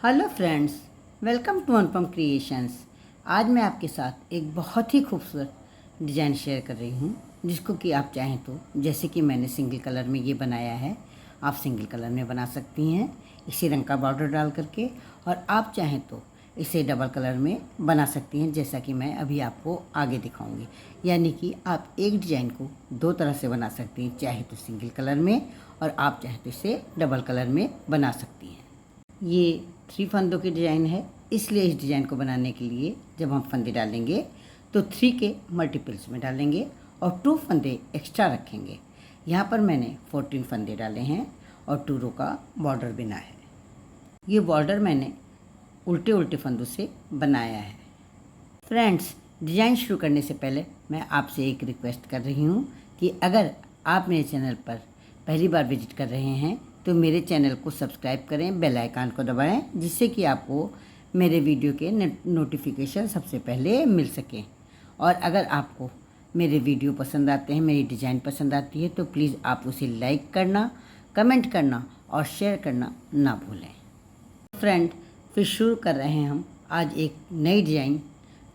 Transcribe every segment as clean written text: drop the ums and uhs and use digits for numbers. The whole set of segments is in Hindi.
Hello friends, welcome to Anupam creations. आज मैं आपके साथ एक बहुत ही खूबसूरत डिज़ाइन शेयर कर रही हूँ, जिसको कि आप चाहें तो जैसे कि मैंने सिंगल कलर में ये बनाया है, आप सिंगल कलर में बना सकती हैं इसी रंग का बॉर्डर डाल करके। और आप चाहें तो इसे डबल कलर में बना सकती हैं, जैसा कि मैं अभी आपको आगे दिखाऊंगी। यानी कि आप एक डिज़ाइन को दो तरह से बना सकती हैं, चाहे तो सिंगल कलर में और आप चाहे तो इसे डबल कलर में बना सकती हैं। ये 3 फंदों की डिज़ाइन है, इसलिए इस डिज़ाइन को बनाने के लिए जब हम फंदे डालेंगे तो 3 के मल्टीपल्स में डालेंगे और 2 फंदे एक्स्ट्रा रखेंगे। यहाँ पर मैंने 14 फंदे डाले हैं और 2 रो का बॉर्डर बिना है। ये बॉर्डर मैंने उल्टे उल्टे फंदों से बनाया है। फ्रेंड्स, डिज़ाइन शुरू करने से पहले मैं आपसे एक रिक्वेस्ट कर रही हूँ कि अगर आप मेरे चैनल पर पहली बार विजिट कर रहे हैं तो मेरे चैनल को सब्सक्राइब करें, बेल आइकन को दबाएं, जिससे कि आपको मेरे वीडियो के नोटिफिकेशन सबसे पहले मिल सकें। और अगर आपको मेरे वीडियो पसंद आते हैं, मेरी डिज़ाइन पसंद आती है, तो प्लीज़ आप उसे लाइक करना, कमेंट करना और शेयर करना ना भूलें। फ्रेंड, फिर शुरू कर रहे हैं हम आज एक नई डिज़ाइन,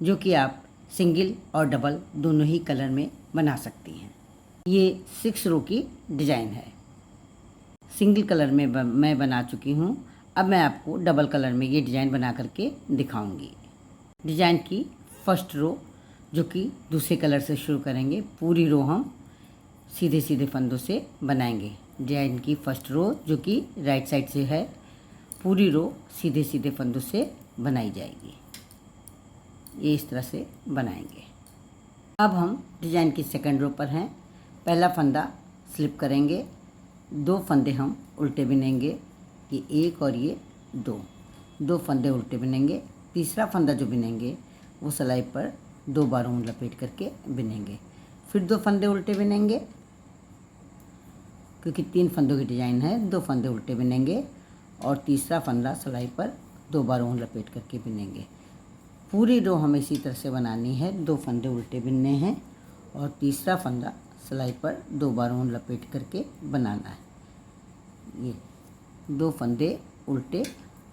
जो कि आप सिंगल और डबल दोनों ही कलर में बना सकती हैं। ये 6 रो की डिज़ाइन है। सिंगल कलर में मैं बना चुकी हूँ। अब मैं आपको डबल कलर में ये डिज़ाइन बना करके दिखाऊंगी। डिज़ाइन की फर्स्ट रो, जो कि दूसरे कलर से शुरू करेंगे, पूरी रो हम सीधे सीधे फंदों से बनाएंगे। डिज़ाइन की फर्स्ट रो, जो कि राइट साइड से है, पूरी रो सीधे सीधे फंदों से बनाई जाएगी। ये इस तरह से बनाएंगे। अब हम डिज़ाइन की सेकंड रो पर हैं। पहला फंदा स्लिप करेंगे, 2 फंदे हम उल्टे बिनेंगे, ये 1 और ये 2 फंदे उल्टे बिनेंगे। तीसरा फंदा जो बिनेंगे वो सिलाई पर 2 बार ऊन लपेट करके बिनेंगे। फिर 2 फंदे उल्टे बिनेंगे, क्योंकि 3 फंदों की डिज़ाइन है, 2 फंदे उल्टे बिनेंगे और तीसरा फंदा सिलाई पर 2 बार ऊन लपेट करके बिनेंगे। पूरी रो हमें इसी तरह से बनानी है। 2 फंदे उल्टे बिनने हैं और तीसरा फंदा सिलाई पर 2 बार ऊन लपेट करके बनाना है। ये 2 फंदे उल्टे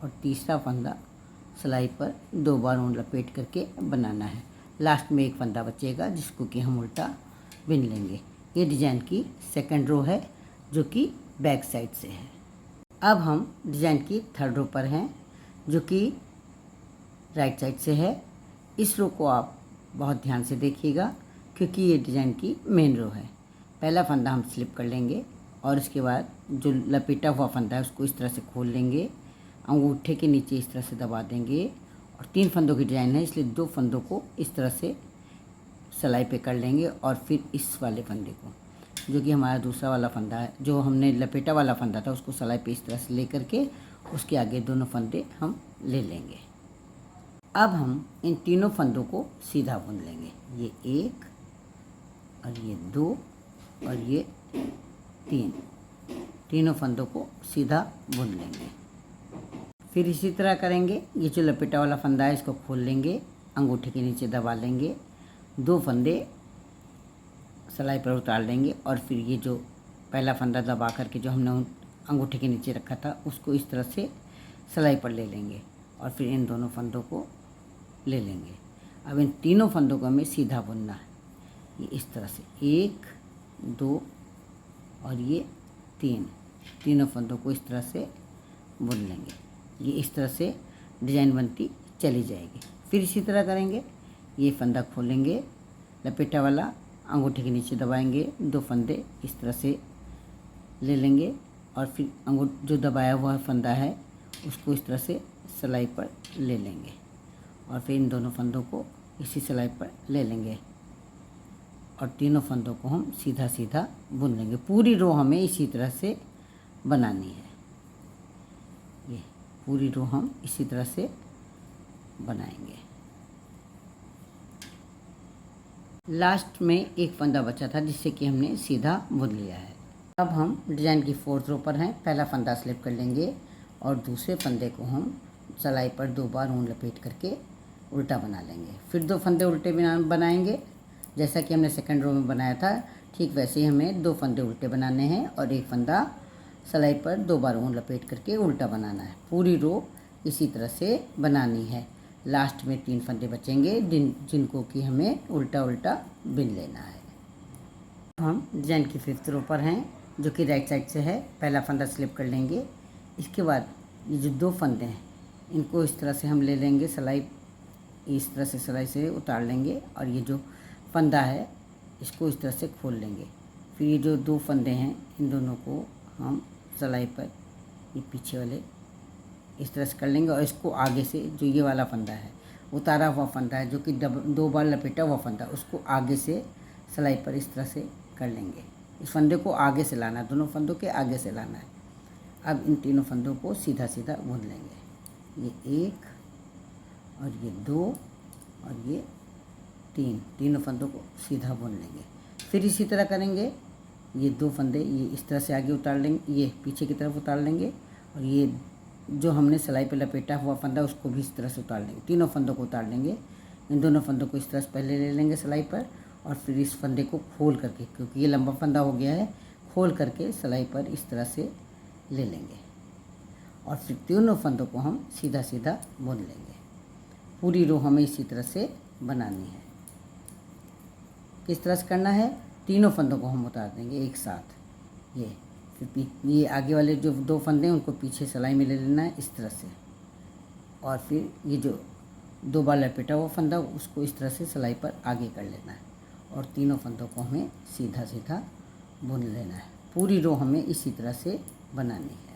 और तीसरा फंदा सिलाई पर 2 बार ऊन लपेट करके बनाना है। लास्ट में एक फंदा बचेगा, जिसको कि हम उल्टा बिन लेंगे। ये डिज़ाइन की सेकंड रो है, जो कि बैक साइड से है। अब हम डिज़ाइन की थर्ड रो पर हैं, जो कि राइट साइड से है। इस रो को आप बहुत ध्यान से देखिएगा, क्योंकि ये डिज़ाइन की मेन रो है। पहला फंदा हम स्लिप कर लेंगे और इसके बाद जो लपेटा हुआ फंदा है उसको इस तरह से खोल लेंगे, अंगूठे के नीचे इस तरह से दबा देंगे। और 3 फंदों की डिज़ाइन है, इसलिए 2 फंदों को इस तरह से सिलाई पे कर लेंगे और फिर इस वाले फंदे को, जो कि हमारा दूसरा वाला फंदा है, जो हमने लपेटा वाला फंदा था, उसको सिलाई पे इस तरह से ले करके उसके आगे दोनों फंदे हम ले लेंगे। अब हम इन तीनों फंदों को सीधा बुन लेंगे। ये 1 और ये 2 और ये 3, तीनों फंदों को सीधा बुन लेंगे। फिर इसी तरह करेंगे। ये जो लपेटा वाला फंदा है इसको खोल लेंगे, अंगूठे के नीचे दबा लेंगे, 2 फंदे सिलाई पर उतार लेंगे और फिर ये जो पहला फंदा दबा करके जो हमने अंगूठे के नीचे रखा था उसको इस तरह से सिलाई पर ले लेंगे और फिर इन दोनों फंदों को ले लेंगे। अब इन तीनों फंदों को हमें सीधा बुनना है। ये इस तरह से 1, 2 और ये 3, तीनों फंदों को इस तरह से बुन लेंगे। ये इस तरह से डिज़ाइन बनती चली जाएगी। फिर इसी तरह करेंगे। ये फंदा खोलेंगे, लपेटा वाला अंगूठे के नीचे दबाएंगे, 2 फंदे इस तरह से ले लेंगे और फिर जो दबाया हुआ फंदा है उसको इस तरह से सिलाई पर ले लेंगे और फिर इन दोनों फंदों को इसी सिलाई पर ले लेंगे और तीनों फंदों को हम सीधा सीधा बुन लेंगे। पूरी रो हमें इसी तरह से बनानी है। ये पूरी रो हम इसी तरह से बनाएंगे। लास्ट में एक फंदा बचा था, जिससे कि हमने सीधा बुन लिया है। अब हम डिज़ाइन की फोर्थ रो पर हैं। पहला फंदा स्लिप कर लेंगे और दूसरे फंदे को हम सिलाई पर 2 बार ऊन लपेट करके उल्टा बना लेंगे। फिर 2 फंदे उल्टे बनाएंगे, जैसा कि हमने सेकंड रो में बनाया था। ठीक वैसे ही हमें 2 फंदे उल्टे बनाने हैं और एक फंदा सिलाई पर 2 बार ऊन लपेट करके उल्टा बनाना है। पूरी रो इसी तरह से बनानी है। लास्ट में 3 फंदे बचेंगे जिनको कि हमें उल्टा उल्टा बिन लेना है। हम डिजाइन की 5th रो पर हैं जो कि राइट साइड से है। पहला फंदा स्लिप कर लेंगे। इसके बाद ये जो 2 फंदे हैं इनको इस तरह से हम ले लेंगे, सिलाई इस तरह से सिलाई से उतार लेंगे और ये जो फंदा है इसको इस तरह से खोल लेंगे। फिर ये जो 2 फंदे हैं इन दोनों को हम सिलाई पर ये पीछे वाले इस तरह से कर लेंगे और इसको आगे से जो ये वाला फंदा है, उतारा हुआ फंदा है जो कि 2 बार लपेटा हुआ फंदा, उसको आगे से सिलाई पर इस तरह से कर लेंगे। इस फंदे को आगे से लाना है, दोनों फंदों के आगे से लाना है। अब इन तीनों फंदों को सीधा सीधा बुन लेंगे। ये 1 और ये 2 और ये 3, तीनों फंदों को सीधा बुन लेंगे। फिर इसी तरह करेंगे। ये 2 फंदे ये इस तरह से आगे उतार लेंगे, ये पीछे की तरफ उतार लेंगे और ये जो हमने सिलाई पे लपेटा हुआ फंदा उसको भी इस तरह से उतार लेंगे। तीनों फंदों को उतार लेंगे। इन दोनों फंदों को इस तरह से पहले ले लेंगे सिलाई पर और फिर इस फंदे को खोल करके, क्योंकि ये लंबा फंदा हो गया है, खोल करके सिलाई पर इस तरह से ले लेंगे और फिर तीनों फंदों को हम सीधा सीधा बुन लेंगे। पूरी रो हमें इसी तरह से बनानी है। किस तरह से करना है? तीनों फंदों को हम उतार देंगे एक साथ। ये आगे वाले जो 2 फंदे हैं उनको पीछे सिलाई में ले लेना है इस तरह से और फिर ये जो 2 बार लपेटा हुआ फंदा उसको इस तरह से सिलाई पर आगे कर लेना है और तीनों फंदों को हमें सीधा सीधा बुन लेना है। पूरी रो हमें इसी तरह से बनानी है।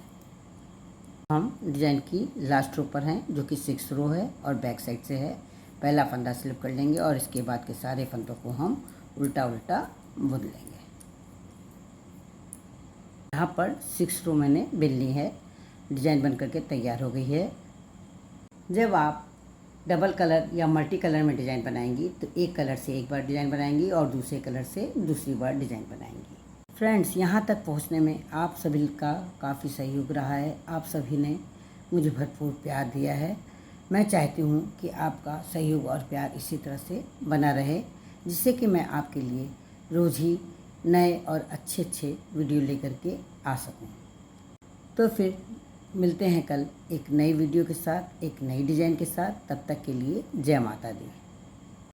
हम डिज़ाइन की लास्ट रो पर हैं जो कि 6th रो है और बैक साइड से है। पहला फंदा स्लिप कर लेंगे और इसके बाद के सारे फंदों को हम उल्टा उल्टा बुन लेंगे। यहाँ पर 6th रो मैंने बिन ली है। डिज़ाइन बन करके तैयार हो गई है। जब आप डबल कलर या मल्टी कलर में डिज़ाइन बनाएंगी तो एक कलर से एक बार डिज़ाइन बनाएंगी और दूसरे कलर से दूसरी बार डिज़ाइन बनाएंगी। फ्रेंड्स, यहाँ तक पहुँचने में आप सभी का काफ़ी सहयोग रहा है। आप सभी ने मुझे भरपूर प्यार दिया है। मैं चाहती हूँ कि आपका सहयोग और प्यार इसी तरह से बना रहे, जिससे कि मैं आपके लिए रोज़ ही नए और अच्छे वीडियो लेकर के आ सकूँ। तो फिर मिलते हैं कल एक नई वीडियो के साथ, एक नई डिज़ाइन के साथ। तब तक के लिए जय माता दी।